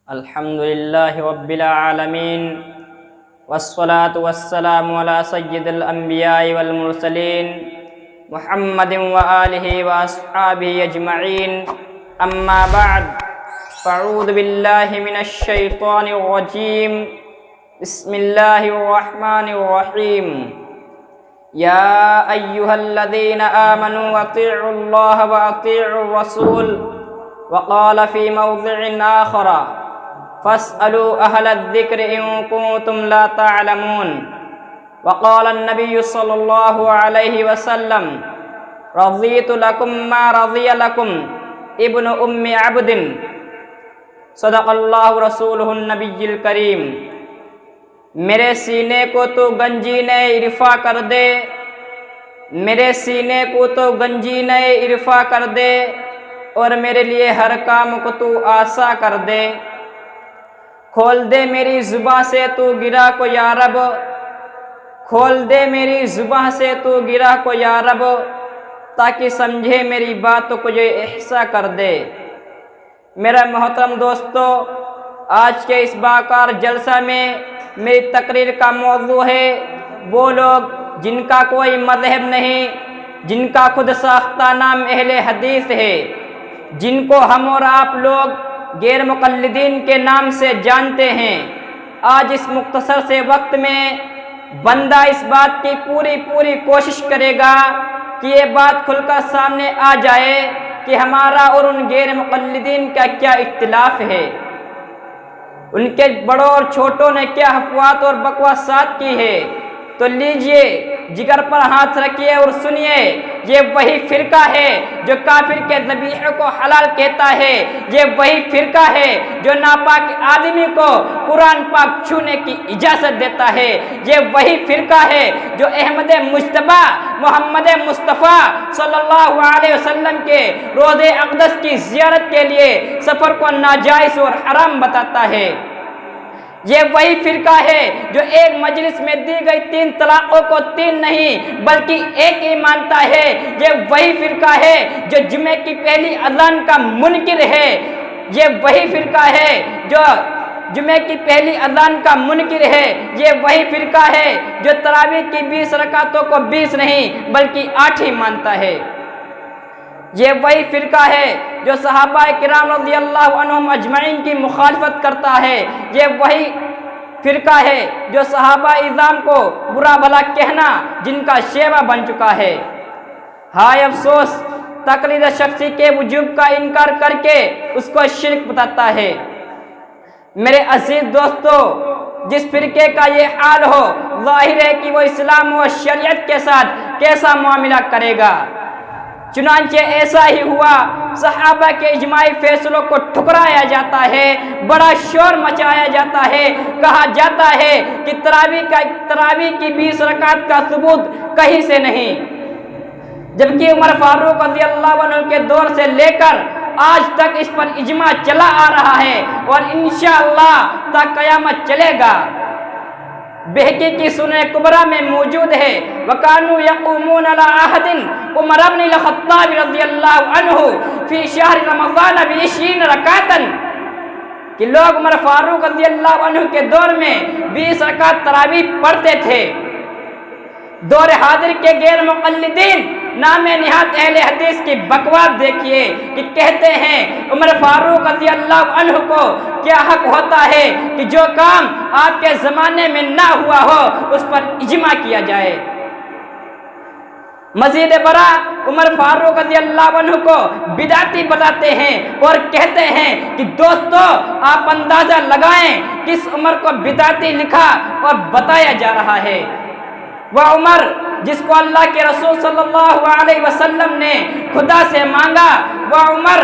الحمد لله رب العالمين والصلاة والسلام على سيد الأنبياء والمرسلين محمد وآله وأصحابه أجمعين أما بعد فأعوذ بالله من الشيطان الرجيم بسم الله الرحمن الرحيم يا أيها الذين آمنوا أطيعوا الله وأطيعوا الرسول وقال في موضع آخر فاسألوا أهل الذكر إن كنتم لا تعلمون وقال النبي صلى الله عليه وسلم رضيت لكم ما رضي لكم ابن أم عبد صدق اللہ رسولہ النبی الکریم۔ میرے سینے کو تو گنجین عرفا کر دے، میرے سینے کو تو گنجین عرفا کر دے، اور میرے لیے ہر کام کو تو آسا کر دے۔ کھول دے میری زباں سے تو گرہ کو یا رب، کھول دے میری زباں سے تو گرہ کو یا رب، تاکہ سمجھے میری باتوں کو یہ احسا کر دے۔ میرا محترم دوستو، آج کے اس باکار جلسہ میں میری تقریر کا موضوع ہے وہ لوگ جن کا کوئی مذہب نہیں، جن کا خود ساختہ نام اہل حدیث ہے، جن کو ہم اور آپ لوگ غیر مقلدین کے نام سے جانتے ہیں۔ آج اس مختصر سے وقت میں بندہ اس بات کی پوری کوشش کرے گا کہ یہ بات کھل کر سامنے آ جائے کہ ہمارا اور ان غیر مقلدین کا کیا اختلاف ہے، ان کے بڑوں اور چھوٹوں نے کیا افواہات اور بکواسات کی ہے۔ تو لیجئے جگر پر ہاتھ رکھیے اور سنیے، یہ وہی فرقہ ہے جو کافر کے ذبیحے کو حلال کہتا ہے، یہ وہی فرقہ ہے جو ناپاک آدمی کو قرآن پاک چھونے کی اجازت دیتا ہے، یہ وہی فرقہ ہے جو احمد مجتبی محمد مصطفیٰ صلی اللہ علیہ وسلم کے روضہ اقدس کی زیارت کے لیے سفر کو ناجائز اور حرام بتاتا ہے، یہ وہی فرقہ ہے جو ایک مجلس میں دی گئی 3 طلاقوں کو 3 نہیں بلکہ ایک ہی مانتا ہے، یہ وہی فرقہ ہے جو جمعے کی پہلی اذان کا منکر ہے، یہ وہی فرقہ ہے جو جمعے کی پہلی اذان کا منکر ہے، یہ وہی فرقہ ہے جو تراویح کی 20 رکعتوں کو 20 نہیں بلکہ 8 ہی مانتا ہے، یہ وہی فرقہ ہے جو صحابہ کرام رضی اللہ عنہم اجمعین کی مخالفت کرتا ہے، یہ وہی فرقہ ہے جو صحابہ اعظام کو برا بھلا کہنا جن کا شیوہ بن چکا ہے۔ ہائے افسوس، تقلید شخصی کے وجوب کا انکار کر کے اس کو شرک بتاتا ہے۔ میرے عزیز دوستو، جس فرقے کا یہ حال ہو، ظاہر ہے کہ وہ اسلام و شریعت کے ساتھ کیسا معاملہ کرے گا۔ چنانچہ ایسا ہی ہوا، صحابہ کے اجماعی فیصلوں کو ٹھکرایا جاتا ہے، بڑا شور مچایا جاتا ہے، کہا جاتا ہے کہ تراویح کی 20 رکعت کا ثبوت کہیں سے نہیں، جبکہ عمر فاروق رضی اللہ عنہ کے دور سے لے کر آج تک اس پر اجماع چلا آ رہا ہے اور انشاءاللہ تا قیامت چلے گا۔ بہقی کی سنن کبریٰ میں موجود ہے، وَكَانُوا يَقُومُونَ عَلَىٰ عَهْدٍ عمر بن الخطاب رضی اللہ عنہ فی شہر رمضان ب20 رکعتاً، کہ لوگ عمر فاروق رضی اللہ عنہ کے دور میں 20 رکعت تراویح پڑھتے تھے۔ دور حاضر کے غیر مقلدین نام نہاد اہل حدیث کی بکواس دیکھیے کہ کہتے ہیں عمر فاروق رضی اللہ عنہ کو کیا حق ہوتا ہے کہ جو کام آپ کے زمانے میں نہ ہوا ہو اس پر اجماع کیا جائے۔ مزید برآں عمر فاروق رضی اللہ عنہ کو بدعتی بتاتے ہیں اور کہتے ہیں کہ دوستو آپ اندازہ لگائیں کس عمر کو بدعتی لکھا اور بتایا جا رہا ہے۔ وہ عمر جس کو اللہ کے رسول صلی اللہ علیہ وسلم نے خدا سے مانگا، وہ عمر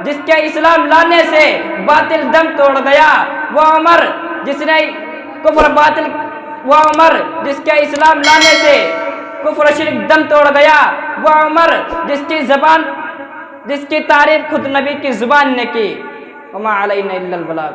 جس کے اسلام لانے سے باطل دم توڑ گیا، وہ عمر جس نے وہ عمر جس کے اسلام لانے سے کفر شرک دم توڑ گیا، وہ عمر جس کی تعریف خود نبی کی زبان نے کی۔ وما علینا الا البلاغ۔